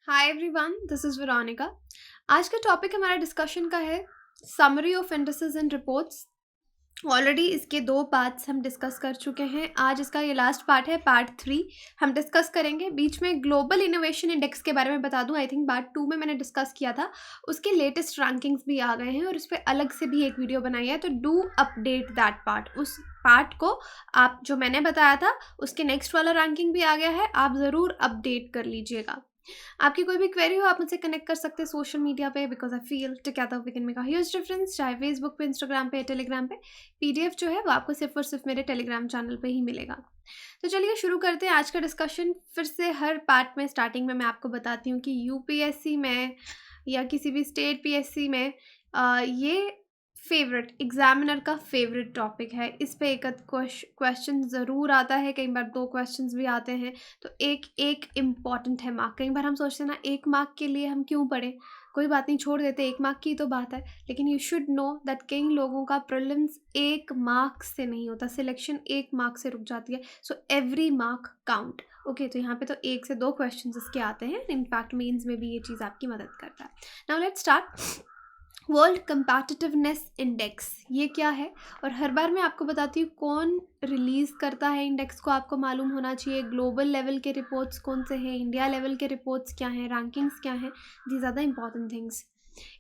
Hi everyone, this is Veronica. आज का topic हमारा डिस्कशन का है summary of indices and reports. Already इसके 2 पार्ट्स हम डिस्कस कर चुके हैं। आज इसका ये लास्ट पार्ट है, पार्ट 3 हम डिस्कस करेंगे। बीच में ग्लोबल इनोवेशन इंडेक्स के बारे में बता दूं, आई थिंक पार्ट 2 में मैंने डिस्कस किया था। उसके लेटेस्ट रैंकिंग्स भी आ गए हैं और उस पर अलग से भी एक वीडियो बनाई है, तो डू अपडेट दैट पार्ट। उस पार्ट को आप जो मैंने बताया था उसके नेक्स्ट वाला रैंकिंग भी आ गया है, आप ज़रूर अपडेट कर लीजिएगा। आपकी कोई भी क्वेरी हो आप मुझसे कनेक्ट कर सकते हैं सोशल मीडिया पे, because I feel together we can make a huge difference. चाहे फेसबुक पे, इंस्टाग्राम पे, टेलीग्राम पे। पीडीएफ जो है वो आपको सिर्फ और सिर्फ मेरे टेलीग्राम चैनल पे ही मिलेगा। तो चलिए शुरू करते हैं आज का डिस्कशन। फिर से हर पार्ट में स्टार्टिंग में मैं आपको बताती हूँ कि यूपीएससी में या किसी भी स्टेट पीएससी में ये फेवरेट एग्जामिनर का फेवरेट टॉपिक है। इस पे एक क्वेश्चन ज़रूर आता है, कई बार 2 क्वेश्चंस भी आते हैं। तो एक एक इम्पॉर्टेंट है मार्क। कई बार हम सोचते हैं ना, 1 मार्क के लिए हम क्यों पढ़ें, कोई बात नहीं, छोड़ देते, 1 मार्क की तो बात है। लेकिन यू शुड नो दैट कई लोगों का प्रीलिम्स 1 मार्क से नहीं होता, सिलेक्शन 1 मार्क से रुक जाती है। So every mark count. Okay, तो यहाँ पे तो 1 से 2 क्वेश्चन इसके आते हैं। इनफैक्ट मेंस में भी ये चीज़ आपकी मदद करता है। Now let's start. World competitiveness index ये क्या है, और हर बार मैं आपको बताती हूँ कौन रिलीज़ करता है इंडेक्स को, आपको मालूम होना चाहिए। ग्लोबल लेवल के रिपोर्ट्स कौन से हैं, इंडिया लेवल के रिपोर्ट्स क्या हैं, रैंकिंग्स क्या हैं, these are the important things.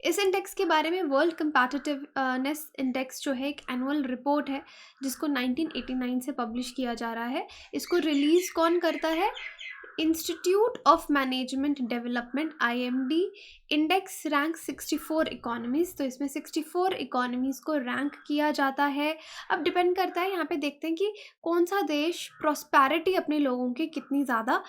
इस इंडेक्स के बारे में, वर्ल्ड कंपैटिटिवनेस इंडेक्स जो है एक एनुअल रिपोर्ट है जिसको 1989 से पब्लिश किया जा रहा है। इसको रिलीज़ कौन करता है? Institute of management development, IMD. Index rank 64 economies, तो इसमें 64 इकोनॉमीज़ को रैंक किया जाता है। अब डिपेंड करता है, यहाँ पे देखते हैं कि कौन सा देश प्रॉस्पेरिटी अपने लोगों की कितनी ज़्यादा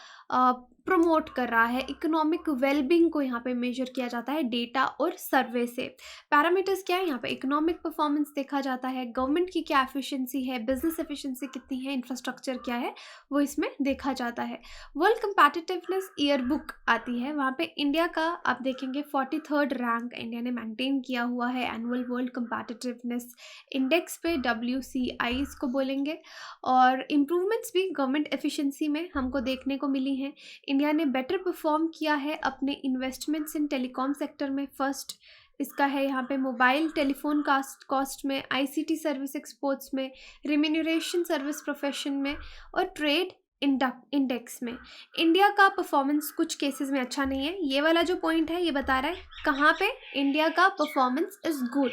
प्रमोट कर रहा है। इकोनॉमिक वेलबींग को यहाँ पे मेजर किया जाता है डेटा और सर्वे से। पैरामीटर्स क्या है यहाँ पे? इकोनॉमिक परफॉर्मेंस देखा जाता है, गवर्नमेंट की क्या एफिशिएंसी है, बिजनेस एफिशिएंसी कितनी है, इंफ्रास्ट्रक्चर क्या है, वो इसमें देखा जाता है। वर्ल्ड कंपैटिटिवनेस ईयर बुक आती है, वहाँ पे इंडिया का आप देखेंगे 43rd रैंक इंडिया ने मेंटेन किया हुआ है एनुअल वर्ल्ड कंपैटिटिवनेस इंडेक्स पे, WCI इसको बोलेंगे। और इम्प्रूवमेंट्स भी गवर्नमेंट एफिशिएंसी में हमको देखने को मिली हैं। इंडिया ने बेटर परफॉर्म किया है अपने इन्वेस्टमेंट्स इन टेलीकॉम सेक्टर में। फर्स्ट इसका है यहाँ पे मोबाइल टेलीफोन कॉस्ट में, आईसीटी सर्विस एक्सपोर्ट्स में, रिम्यूनरेशन सर्विस प्रोफेशन में, और ट्रेड इंडेक्स में। इंडिया का परफॉर्मेंस कुछ केसेस में अच्छा नहीं है। ये वाला जो पॉइंट है ये बता रहा है कहाँ पे इंडिया का परफॉर्मेंस इज गुड।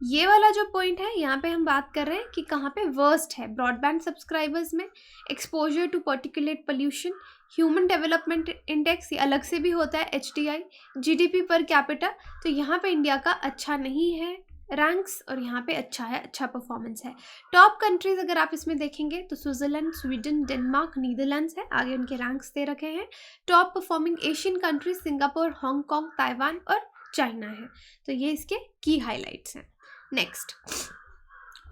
ये वाला जो पॉइंट है यहाँ पे हम बात कर रहे हैं कि कहाँ पे वर्स्ट है। ब्रॉडबैंड सब्सक्राइबर्स में, exposure to particulate pollution, human development index ये अलग से भी होता है, HDI, जीडीपी पर कैपिटा। तो यहाँ पे इंडिया का अच्छा नहीं है रैंक्स, और यहाँ पे अच्छा है, अच्छा परफॉर्मेंस है। टॉप कंट्रीज अगर आप इसमें देखेंगे तो स्विट्जरलैंड, स्वीडन, डेनमार्क, नीदरलैंड्स है, आगे उनके रैंक्स दे रखे हैं। Top performing Asian countries Singapore, Hong Kong, Taiwan और चाइना है। तो ये इसके की हाईलाइट्स हैं। Next,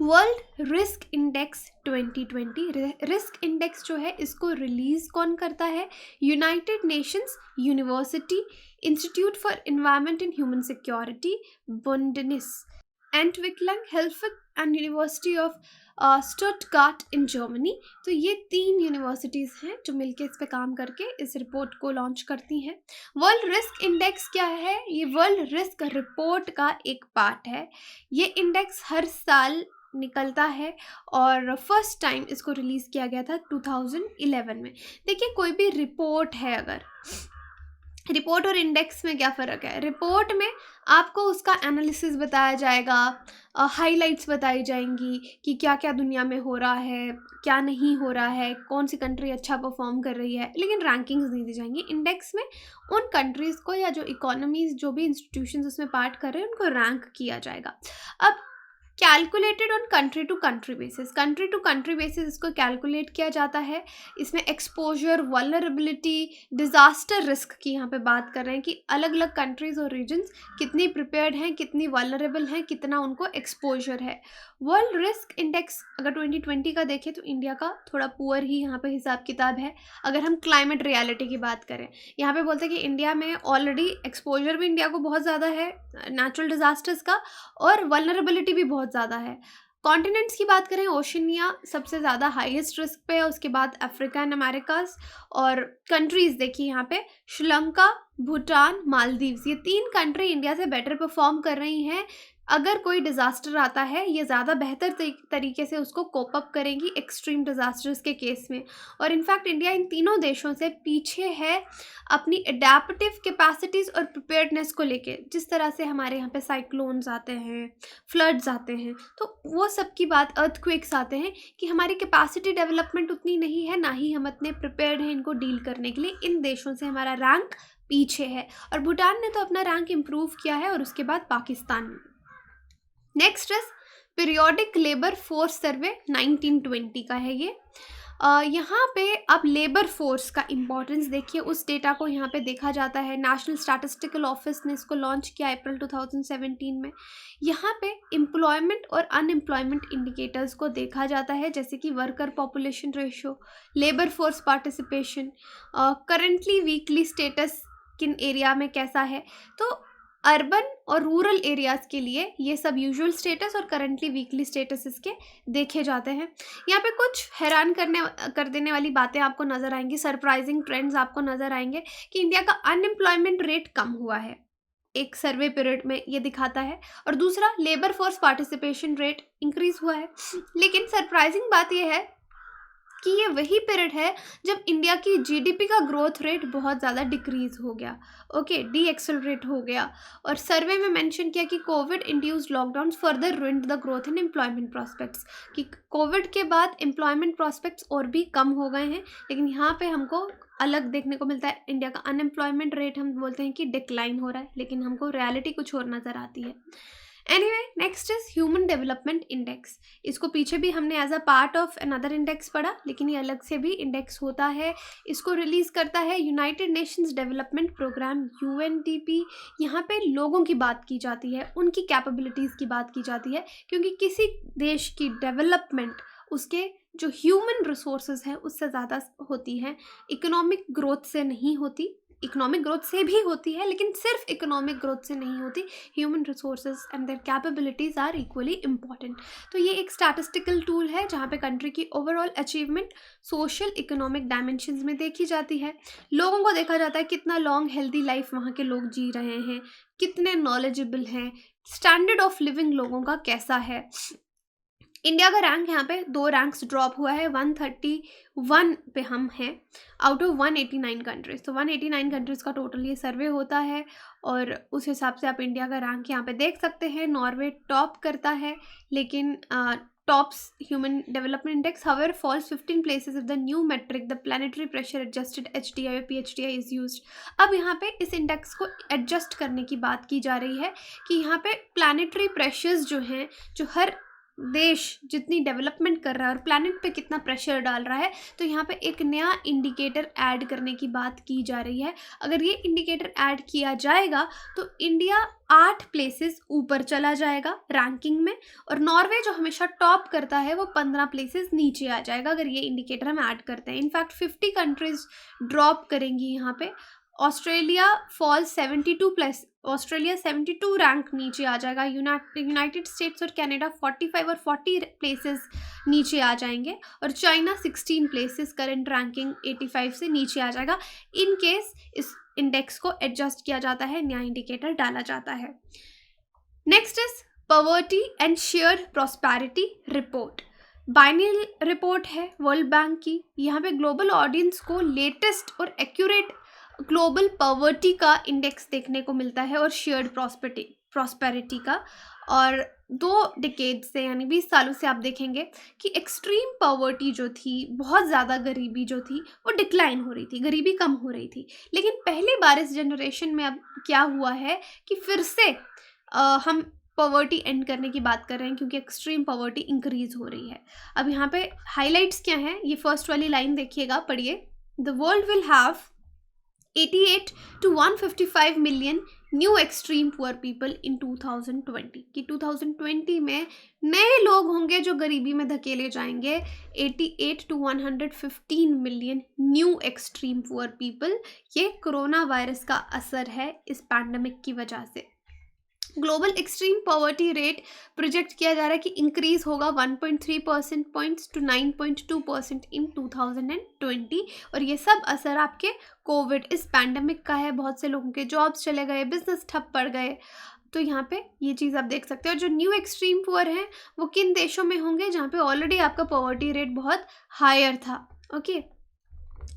world risk index 2020। Risk index जो है इसको रिलीज कौन करता है? United Nations University Institute for Environment and Human Security, Bundnis, Entwicklung, Hilft and University of Stuttgart in Germany. तो ये 3 यूनिवर्सिटीज़ हैं जो मिलकर इस पे काम करके इस रिपोर्ट को लॉन्च करती हैं। वर्ल्ड रिस्क इंडेक्स क्या है? ये वर्ल्ड रिस्क रिपोर्ट का एक पार्ट है। ये इंडेक्स हर साल निकलता है और फर्स्ट टाइम इसको रिलीज़ किया गया था 2011 में। देखिए, कोई भी रिपोर्ट है, अगर रिपोर्ट और इंडेक्स में क्या फ़र्क है? रिपोर्ट में आपको उसका एनालिसिस बताया जाएगा, हाइलाइट्स बताई जाएंगी कि क्या क्या दुनिया में हो रहा है, क्या नहीं हो रहा है, कौन सी कंट्री अच्छा परफॉर्म कर रही है, लेकिन रैंकिंग्स नहीं दी जाएंगी। इंडेक्स में उन कंट्रीज़ को या जो इकोनॉमीज़, जो भी इंस्टीट्यूशंस उसमें पार्ट कर रहे हैं, उनको रैंक किया जाएगा। अब calculated on country to country basis इसको कैलकुलेट किया जाता है। इसमें एक्सपोजर, वल्नरेबिलिटी, डिज़ास्टर रिस्क की यहाँ पे बात कर रहे हैं कि अलग अलग कंट्रीज़ और रीजन्स कितनी प्रिपेयर्ड हैं, कितनी वल्नरेबल हैं, कितना उनको एक्सपोजर है। वर्ल्ड रिस्क इंडेक्स अगर 2020 का देखें तो इंडिया का थोड़ा पुअर ही यहाँ पे हिसाब किताब है। अगर हम क्लाइमेट रियलिटी की बात करें, यहाँ पे बोलते हैं कि इंडिया में ऑलरेडी एक्सपोजर भी इंडिया को बहुत ज़्यादा है नेचुरल डिज़ास्टर्स का, और वल्नरेबिलिटी भी बहुत ज़्यादा है। कॉन्टिनेंट्स की बात करें, ओशनिया सबसे ज़्यादा हाईएस्ट रिस्क पे है, उसके बाद अफ्रीका एंड अमेरिकाज। और कंट्रीज़ देखिए यहाँ पे श्रीलंका, भूटान, मालदीव्स, ये 3 कंट्री इंडिया से बेटर परफॉर्म कर रही हैं। अगर कोई डिज़ास्टर आता है ये ज़्यादा बेहतर तरीके से उसको कोप अप करेंगी एक्सट्रीम डिज़ास्टर्स के केस में। और इनफैक्ट इंडिया इन तीनों देशों से पीछे है अपनी एडेप्टिव कैपेसिटीज़ और प्रिपेयर्डनेस को लेके। जिस तरह से हमारे यहाँ पे साइक्लोन्स आते हैं, फ्लड्स आते हैं, तो वो सब की बात, अर्थक्वेक्स आते हैं, कि हमारी कैपेसिटी डेवलपमेंट उतनी नहीं है, ना ही हम इतने प्रिपेयर्ड हैं इनको डील करने के लिए। इन देशों से हमारा रैंक पीछे है, और भूटान ने तो अपना रैंक इम्प्रूव किया है, और उसके बाद Pakistan. Next is periodic labour force survey 1920 का है ये। यहाँ पे अब लेबर फोर्स का इम्पोर्टेंस देखिए, उस डेटा को यहाँ पे देखा जाता है। नेशनल स्टैटिस्टिकल ऑफिस ने इसको लॉन्च किया अप्रैल 2017 में। यहाँ पे एम्प्लॉयमेंट और अनएम्प्लॉयमेंट इंडिकेटर्स को देखा जाता है, जैसे कि worker population ratio, labour force participation, currently weekly status किन एरिया में कैसा है। तो अर्बन और रूरल एरियाज़ के लिए ये सब यूजुअल स्टेटस और करंटली वीकली स्टेटस इसके देखे जाते हैं। यहाँ पे कुछ हैरान कर देने वाली बातें आपको नज़र आएंगी, सरप्राइजिंग ट्रेंड्स आपको नज़र आएंगे कि इंडिया का अनएम्प्लॉयमेंट रेट कम हुआ है एक सर्वे पीरियड में, ये दिखाता है। और दूसरा, labour force participation rate increase हुआ है। लेकिन सरप्राइजिंग बात यह है कि ये वही पीरियड है जब इंडिया की जीडीपी का ग्रोथ रेट बहुत ज़्यादा डिक्रीज हो गया, डी एक्सेलरेट हो गया। और सर्वे में मेंशन किया कि Covid induced lockdown further ruined the growth in employment prospects, कि कोविड के बाद एम्प्लॉयमेंट प्रोस्पेक्ट्स और भी कम हो गए हैं। लेकिन यहाँ पे हमको अलग देखने को मिलता है, इंडिया का अनएम्प्लॉयमेंट रेट हम बोलते हैं कि डिक्लाइन हो रहा है, लेकिन हमको रियलिटी कुछ और नज़र आती है। Anyway, next is human development index. इसको पीछे भी हमने as a part of another index पढ़ा, लेकिन ये अलग से भी इंडेक्स होता है। इसको रिलीज करता है United Nations Development Programme, UNDP. यहाँ पे लोगों की बात की जाती है, उनकी कैपेबिलिटीज़ की बात की जाती है, क्योंकि किसी देश की डेवलपमेंट उसके जो ह्यूमन रिसोर्सेज हैं उससे ज़्यादा होती है, इकोनॉमिक ग्रोथ से नहीं होती। इकोनॉमिक ग्रोथ से भी होती है, लेकिन सिर्फ इकोनॉमिक ग्रोथ से नहीं होती। Human resources and their capabilities are equally important. तो ये एक स्टैटिस्टिकल टूल है जहाँ पे कंट्री की overall achievement social economic dimensions में देखी जाती है। लोगों को देखा जाता है कितना लॉन्ग हेल्दी लाइफ वहाँ के लोग जी रहे हैं, कितने नॉलेजेबल हैं, स्टैंडर्ड ऑफ लिविंग लोगों का कैसा है। इंडिया का रैंक यहाँ पे 2 रैंक्स ड्रॉप हुआ है, 131 पे हम हैं आउट ऑफ 189 कंट्रीज़। तो 189 कंट्रीज़ का टोटल ये सर्वे होता है, और उस हिसाब से आप इंडिया का रैंक यहाँ पे देख सकते हैं। नॉर्वे टॉप करता है, लेकिन tops human development index, however falls 15 places if the new metric the planetary pressure adjusted HDI और PHDI इज़ यूज्ड। अब यहाँ पे इस इंडेक्स को एडजस्ट करने की बात की जा रही है कि यहाँ पे प्लानिटरी प्रेशर्स जो हैं, जो हर देश जितनी डेवलपमेंट कर रहा है और प्लैनेट पे कितना प्रेशर डाल रहा है, तो यहाँ पे एक नया इंडिकेटर ऐड करने की बात की जा रही है। अगर ये इंडिकेटर ऐड किया जाएगा तो इंडिया 8 प्लेसेस ऊपर चला जाएगा रैंकिंग में, और नॉर्वे जो हमेशा टॉप करता है वो 15 प्लेसेस नीचे आ जाएगा अगर ये इंडिकेटर हम ऐड करते हैं। इनफैक्ट 50 कंट्रीज ड्रॉप करेंगी यहाँ पे। Australia fall 72 plus, Australia 72 rank नीचे आ जाएगा। यूनाइटेड स्टेट्स और कनाडा 45 और 40 प्लेसेस नीचे आ जाएंगे, और चाइना 16 प्लेसेस करंट रैंकिंग 85 से नीचे आ जाएगा। इन केस इस इंडेक्स को एडजस्ट किया जाता है, नया इंडिकेटर डाला जाता है। Next is poverty and shared prosperity report. Biennial report है वर्ल्ड बैंक की। यहाँ पे ग्लोबल ऑडियंस को लेटेस्ट और एक्यूरेट ग्लोबल पॉवर्टी का इंडेक्स देखने को मिलता है, और शेयर्ड प्रॉस्पेरिटी का। और 2 डिकेड से यानी 20 सालों से आप देखेंगे कि एक्सट्रीम पॉवर्टी जो थी, बहुत ज़्यादा गरीबी जो थी, वो डिक्लाइन हो रही थी, गरीबी कम हो रही थी। लेकिन पहली बार इस जनरेशन में अब क्या हुआ है कि फिर से हम पॉवर्टी एंड करने की बात कर रहे हैं, क्योंकि एक्सट्रीम पॉवर्टी इंक्रीज हो रही है। अब यहाँ पे हाईलाइट्स क्या हैं, ये फर्स्ट वाली लाइन देखिएगा, पढ़िए। The world will have 88 to 155 million new extreme poor people in 2020, कि 2020 में नए लोग होंगे जो गरीबी में धकेले जाएंगे। 88 to 115 million new extreme poor people. ये कोरोना वायरस का असर है इस पैंडमिक की वजह से। Global extreme poverty rate project किया जा रहा है कि इंक्रीज होगा 1.3 परसेंट पॉइंट्स टू 9.2% इन 2020। और ये सब असर आपके कोविड इस पैंडमिक का है। बहुत से लोगों के जॉब्स चले गए, बिजनेस ठप पड़ गए। तो यहाँ पे ये चीज़ आप देख सकते हो। जो न्यू एक्सट्रीम पुअर हैं वो किन देशों में होंगे जहाँ पे ऑलरेडी आपका पॉवर्टी रेट बहुत हायर था। Okay,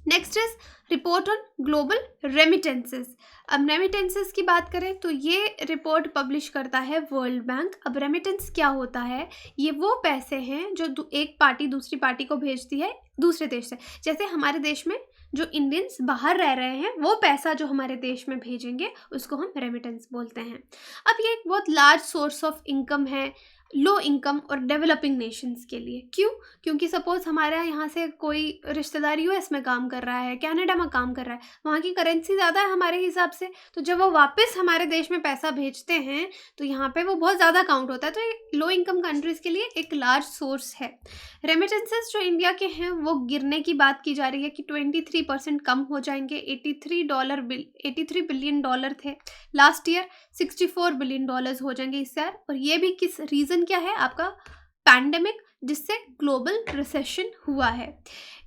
next is report on global remittances. अब रेमिटेंसेस की बात करें तो ये रिपोर्ट पब्लिश करता है वर्ल्ड बैंक। अब रेमिटेंस क्या होता है? ये वो पैसे हैं जो एक पार्टी दूसरी पार्टी को भेजती है दूसरे देश से। जैसे हमारे देश में जो इंडियंस बाहर रह रहे हैं वो पैसा जो हमारे देश में भेजेंगे उसको हम रेमिटेंस बोलते हैं। अब ये एक बहुत लार्ज सोर्स ऑफ इनकम है लो इनकम और डेवलपिंग नेशंस के लिए। क्यों? क्योंकि सपोज हमारे यहाँ से कोई रिश्तेदार यूएस में काम कर रहा है, कनाडा में काम कर रहा है, वहाँ की करेंसी ज़्यादा है हमारे हिसाब से, तो जब वो वापस हमारे देश में पैसा भेजते हैं तो यहाँ पे वो बहुत ज़्यादा काउंट होता है। तो ये लो इनकम कंट्रीज़ के लिए एक लार्ज सोर्स है। रेमिटेंसेस जो इंडिया के हैं वो गिरने की बात की जा रही है कि 23% कम हो जाएंगे। 83 बिलियन डॉलर थे लास्ट ईयर, 64 बिलियन डॉलर्स हो जाएंगे इस ईयर। और ये भी किस रीज़न क्या है? आपका पैंडेमिक, जिससे ग्लोबल रिसेशन हुआ है।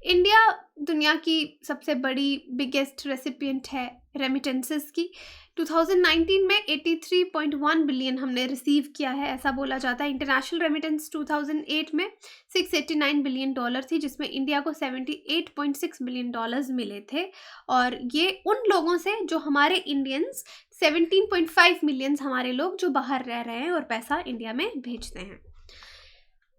इंडिया दुनिया की सबसे बड़ी बिगेस्ट रेसिपिएंट है रेमिटेंसेस की। 2019 में 83.1 बिलियन हमने रिसीव किया है ऐसा बोला जाता है। इंटरनेशनल रेमिटेंस 2008 में 689 बिलियन डॉलर थी, जिसमें इंडिया को 78.6 बिलियन डॉलर्स मिले थे। और ये उन लोगों से जो हमारे इंडियंस 17.5 मिलियंस हमारे लोग जो बाहर रह रहे हैं और पैसा इंडिया में भेजते हैं।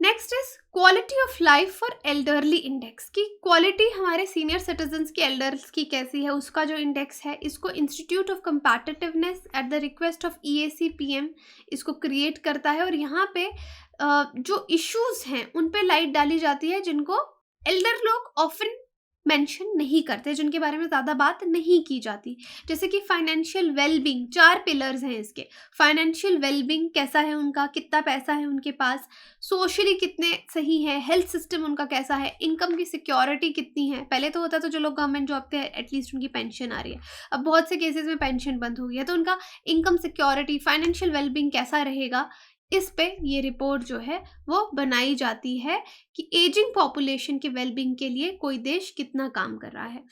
Next is quality of life for elderly index की क्वालिटी हमारे सीनियर सिटीजन्स की एल्डर्स की कैसी है उसका जो इंडेक्स है, इसको Institute of Competitiveness at the request of EAC-PM इसको क्रिएट करता है। और यहाँ पे जो इश्यूज हैं उन पे लाइट डाली जाती है जिनको एल्डर लोग ऑफन मेंशन नहीं करते, जिनके बारे में ज़्यादा बात नहीं की जाती। जैसे कि फाइनेंशियल वेलबींग, 4 पिलर्स हैं इसके। फाइनेंशियल वेलबींग कैसा है उनका, कितना पैसा है उनके पास, सोशली कितने सही है, हेल्थ सिस्टम उनका कैसा है, इनकम की सिक्योरिटी कितनी है। पहले तो होता था जो लोग गवर्नमेंट जॉब थे एटलीस्ट उनकी पेंशन आ रही है, अब बहुत से केसेस में पेंशन बंद हो गई है, तो उनका इनकम सिक्योरिटी, फाइनेंशियल वेलबींग कैसा रहेगा, इस पे ये रिपोर्ट जो है वो बनाई जाती है कि एजिंग पॉपुलेशन के वेलबींग के लिए कोई देश कितना काम कर रहा है।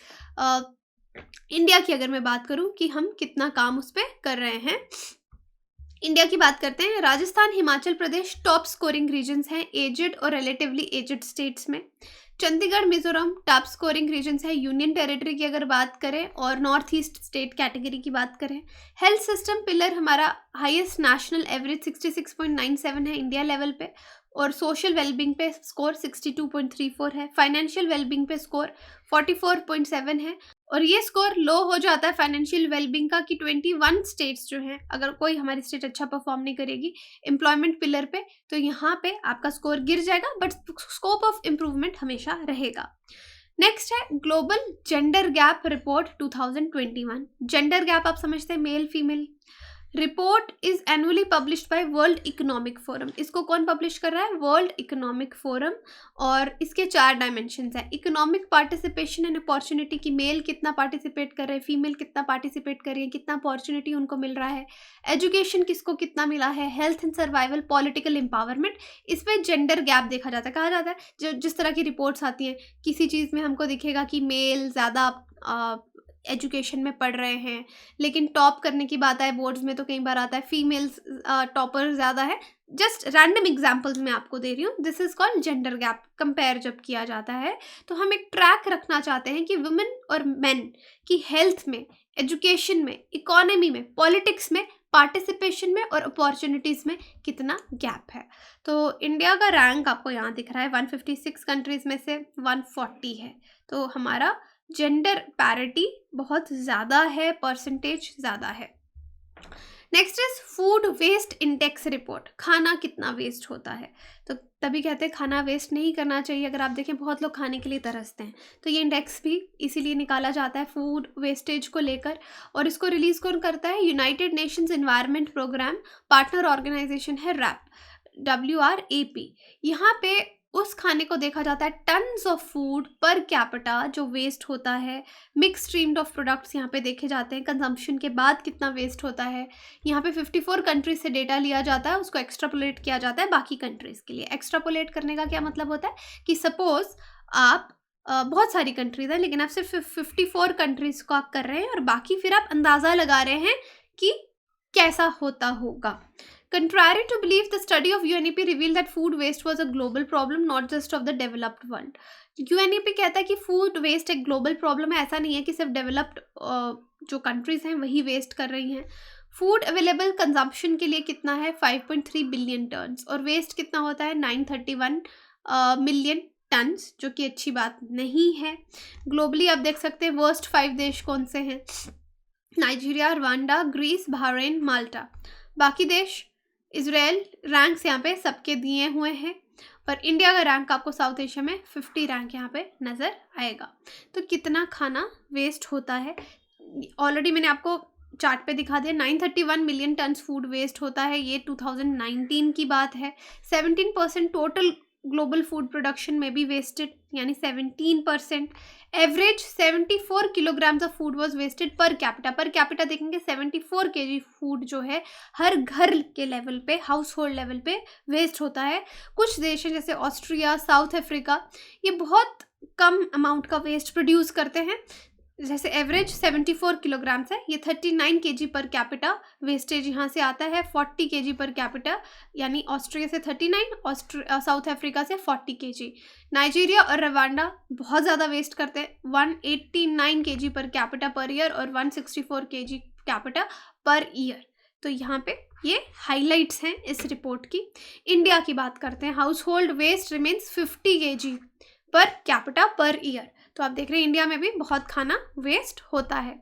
इंडिया की अगर मैं बात करूं कि हम कितना काम उस पर कर रहे हैं, इंडिया की बात करते हैं। Rajasthan, Himachal Pradesh top scoring regions हैं एजेड और रिलेटिवली एजेड स्टेट्स में। Chandigarh, Mizoram top scoring regions है। यूनियन टेरिटरी की अगर बात करें और नॉर्थ ईस्ट स्टेट कैटेगरी की बात करें। हेल्थ सिस्टम पिलर हमारा हाईएस्ट नेशनल एवरेज 66.97 है इंडिया लेवल पे, और सोशल वेलबींग पे स्कोर 62.34 है। फाइनेंशियल वेलबींग पे स्कोर 44.7 है। और ये स्कोर लो हो जाता है फाइनेंशियल वेलबींग का कि 21 स्टेट्स जो हैं, अगर कोई हमारी स्टेट अच्छा परफॉर्म नहीं करेगी एम्प्लॉयमेंट पिलर पे तो यहाँ पे आपका स्कोर गिर जाएगा, बट स्कोप ऑफ इम्प्रूवमेंट हमेशा रहेगा। नेक्स्ट है global gender gap report 2021। Gender gap आप समझते हैं male female. Report is annually published by world economic forum. इसको कौन पब्लिश कर रहा है? World economic forum. और इसके 4 डायमेंशंस हैं। इकोनॉमिक पार्टिसिपेशन एंड अपॉर्चुनिटी की मेल कितना पार्टिसिपेट कर रहे हैं, फीमेल कितना पार्टिसिपेट कर रही है, कितना अपॉर्चुनिटी उनको मिल रहा है, एजुकेशन किसको कितना मिला है, health and survival, political empowerment, इस पर जेंडर गैप देखा जाता है। कहा जाता है जो जिस तरह की रिपोर्ट्स आती हैं, किसी चीज़ में हमको दिखेगा कि मेल ज़्यादा एजुकेशन में पढ़ रहे हैं, लेकिन टॉप करने की बात आए बोर्ड्स में तो कई बार आता है फीमेल्स टॉपर ज़्यादा है। जस्ट रैंडम एग्जाम्पल्स मैं आपको दे रही हूँ। This is called gender gap. Compare जब किया जाता है तो हम एक ट्रैक रखना चाहते हैं कि वुमेन और मेन की हेल्थ में, एजुकेशन में, इकोनॉमी में, पॉलिटिक्स में, पार्टिसिपेशन में और अपॉर्चुनिटीज़ में कितना गैप है। तो इंडिया का रैंक आपको यहाँ दिख रहा है 156 कंट्रीज़ में से 140 है। तो हमारा जेंडर पैरिटी बहुत ज़्यादा है, परसेंटेज ज़्यादा है। Next is food waste index report. खाना कितना वेस्ट होता है, तो तभी कहते हैं खाना वेस्ट नहीं करना चाहिए। अगर आप देखें बहुत लोग खाने के लिए तरसते हैं, तो ये इंडेक्स भी इसीलिए निकाला जाता है फूड वेस्टेज को लेकर। और इसको रिलीज कौन करता है? United Nations Environment Programme, partner organisation है RAP, WRAP। यहाँ पे उस खाने को देखा जाता है tons of food per capita जो वेस्ट होता है। मिक्स स्ट्रीम्ड ऑफ प्रोडक्ट्स यहाँ पे देखे जाते हैं, कंजम्पशन के बाद कितना वेस्ट होता है। यहाँ पे 54 कंट्रीज से डेटा लिया जाता है, उसको एक्स्ट्रापोलेट किया जाता है बाकी कंट्रीज़ के लिए। एक्स्ट्रापोलेट करने का क्या मतलब होता है कि सपोज आप बहुत सारी कंट्रीज हैं लेकिन आप सिर्फ 54 कंट्रीज को आप कर रहे हैं और बाकी फिर आप अंदाज़ा लगा रहे हैं कि कैसा होता होगा। Contrary to belief, the study of UNEP revealed that food waste was a global problem, not just of the developed world. UNEP कहता है कि फूड वेस्ट एक ग्लोबल प्रॉब्लम है, ऐसा नहीं है कि सिर्फ डेवलप्ड जो कंट्रीज हैं वही वेस्ट कर रही हैं। फूड अवेलेबल कंजम्पशन के लिए कितना है 5.3 बिलियन टन्स और वेस्ट कितना होता है 931 मिलियन टन्स, जो कि अच्छी बात नहीं है। ग्लोबली आप देख सकते हैं वर्स्ट 5 देश कौन से हैं, नाइजीरिया, रवांडा, ग्रीस, बहरीन, माल्टा। बाकी देश इजराइल रैंक्स यहाँ पे सबके दिए हुए हैं, पर इंडिया का रैंक आपको साउथ एशिया में 50 रैंक यहाँ पे नज़र आएगा। तो कितना खाना वेस्ट होता है ऑलरेडी मैंने आपको चार्ट पे दिखा दिया। 931 मिलियन टन्स फूड वेस्ट होता है, ये 2019 की बात है। 17% टोटल ग्लोबल फूड प्रोडक्शन में भी वेस्टेड, यानी 17%। Average 74 kilograms of food was wasted per capita देखेंगे 74 केजी फूड जो है हर घर के लेवल पे, हाउस होल्ड लेवल पे वेस्ट होता है। कुछ देश हैं जैसे ऑस्ट्रिया, साउथ अफ्रीका, ये बहुत कम अमाउंट का वेस्ट प्रोड्यूस करते हैं। जैसे एवरेज 74 किलोग्राम्स है, ये 39 केजी पर कैपिटा वेस्टेज यहाँ से आता है। 40 केजी पर कैपिटा, यानी ऑस्ट्रिया से 39, साउथ अफ्रीका से 40 केजी। नाइजीरिया और रवांडा बहुत ज़्यादा वेस्ट करते हैं, 189 KG per capita per year और 164 केजी कैपिटा पर ईयर। तो यहाँ पे ये हाइलाइट्स हैं इस रिपोर्ट की। इंडिया की बात करते हैं, household waste remains 50 KG per capita per year. तो आप देख रहे हैं इंडिया में भी बहुत खाना वेस्ट होता है।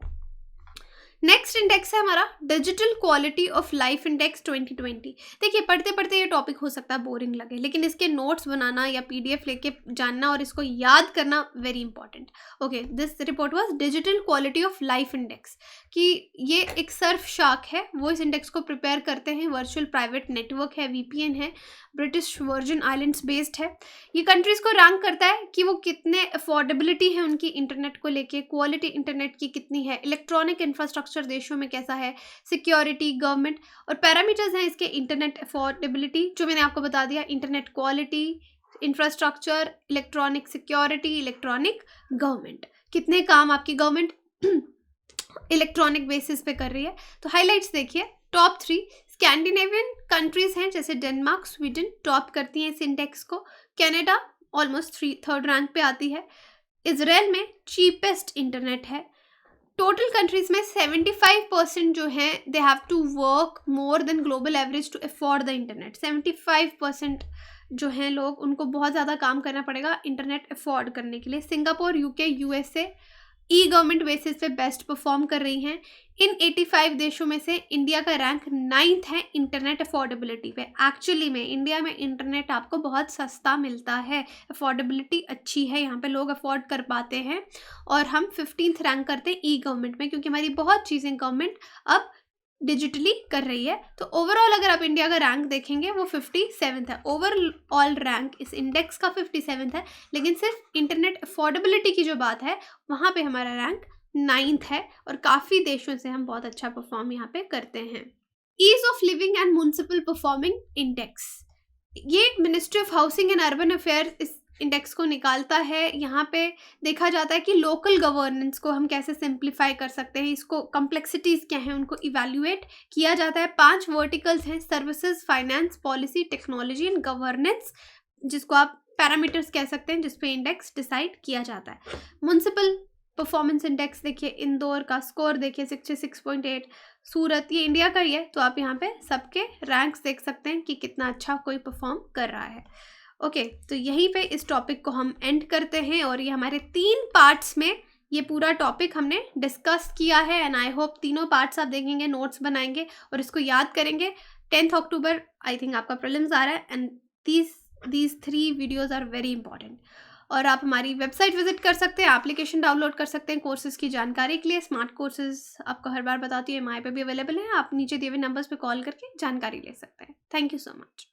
नेक्स्ट इंडेक्स है हमारा digital quality of life index 2020। देखिए पढ़ते पढ़ते ये टॉपिक हो सकता है बोरिंग लगे, लेकिन इसके नोट्स बनाना या पीडीएफ लेके जानना और इसको याद करना very important. Okay, this report was digital quality of life index, कि ये एक सर्फ शार्क है, वो इस इंडेक्स को प्रिपेयर करते हैं। वर्चुअल प्राइवेट नेटवर्क है, वीपीएन है, ब्रिटिश वर्जिन आइलैंड्स बेस्ड है। ये कंट्रीज़ को रैंक करता है कि वो कितने अफोर्डेबिलिटी है उनकी इंटरनेट को लेके, क्वालिटी इंटरनेट की कितनी है, इलेक्ट्रॉनिक इंफ्रास्ट्रक्चर देशों में कैसा है, सिक्योरिटी, गवर्नमेंट, और पैरामीटर्स हैं इसके इंटरनेट अफोर्डेबिलिटी जो मैंने आपको बता दिया, internet quality, infrastructure, electronic security, electronic government, कितने काम आपकी गवर्नमेंट इलेक्ट्रॉनिक बेसिस पे कर रही है। तो हाइलाइट्स देखिए, टॉप 3 स्कैंडिनेवियन कंट्रीज हैं जैसे डेनमार्क, स्वीडन टॉप करती हैं इस इंडेक्स को। कनाडा ऑलमोस्ट 3rd रैंक पे आती है। इजराइल में चीपेस्ट इंटरनेट है। टोटल कंट्रीज में 75% जो हैं they have to work more than global average to afford the internet. 75% जो हैं लोग, उनको बहुत ज़्यादा काम करना पड़ेगा इंटरनेट अफोर्ड करने के लिए। सिंगापुर, यूके, यूएसए ई गवर्नमेंट बेसिस पे बेस्ट परफॉर्म कर रही हैं। इन 85 देशों में से इंडिया का रैंक 9th है इंटरनेट अफोर्डेबिलिटी पे। एक्चुअली में इंडिया में इंटरनेट आपको बहुत सस्ता मिलता है, अफोर्डेबिलिटी अच्छी है, यहाँ पे लोग अफोर्ड कर पाते हैं, और हम 15th रैंक करते हैं ई गवर्नमेंट में, क्योंकि हमारी बहुत चीज़ें गवर्नमेंट अब डिजिटली कर रही है। तो ओवरऑल अगर आप इंडिया का रैंक देखेंगे वो 57th है। ओवरऑल रैंक इस इंडेक्स का 57th है, लेकिन सिर्फ इंटरनेट अफोर्डेबिलिटी की जो बात है वहाँ पे हमारा रैंक 9th है, और काफ़ी देशों से हम बहुत अच्छा परफॉर्म यहाँ पे करते हैं। Ease of living and municipal performing index, ये Ministry of Housing and Urban Affair इस इंडेक्स को निकालता है। यहाँ पे देखा जाता है कि लोकल गवर्नेंस को हम कैसे सिंप्लीफाई कर सकते हैं, इसको कॉम्प्लेक्सिटीज़ क्या हैं उनको इवैल्यूएट किया जाता है। 5 वर्टिकल्स हैं, services, finance, policy, technology and governance, जिसको आप पैरामीटर्स कह सकते हैं जिस पे इंडेक्स डिसाइड किया जाता है। म्युनिसिपल परफॉर्मेंस इंडेक्स देखिए, इंदौर का स्कोर देखिए 66.8, सूरत, ये इंडिया का ही है, तो आप यहाँ पे सबके रैंक्स देख सकते हैं कि कितना अच्छा कोई परफॉर्म कर रहा है। ओके, तो यहीं पे इस टॉपिक को हम एंड करते हैं, और ये हमारे 3 पार्ट्स में ये पूरा टॉपिक हमने डिस्कस किया है, एंड आई होप तीनों पार्ट्स आप देखेंगे, नोट्स बनाएंगे और इसको याद करेंगे। 10th अक्टूबर आई थिंक आपका प्रीलिम्स आ रहा है, and these 3 videos are very important. और आप हमारी वेबसाइट विजिट कर सकते हैं, एप्लीकेशन डाउनलोड कर सकते हैं कोर्सेज़ की जानकारी के लिए। स्मार्ट कोर्सेज़ आपको हर बार बताती है, MI पे भी अवेलेबल है, आप नीचे दिए हुए नंबर्स पे कॉल करके जानकारी ले सकते हैं। Thank you so much.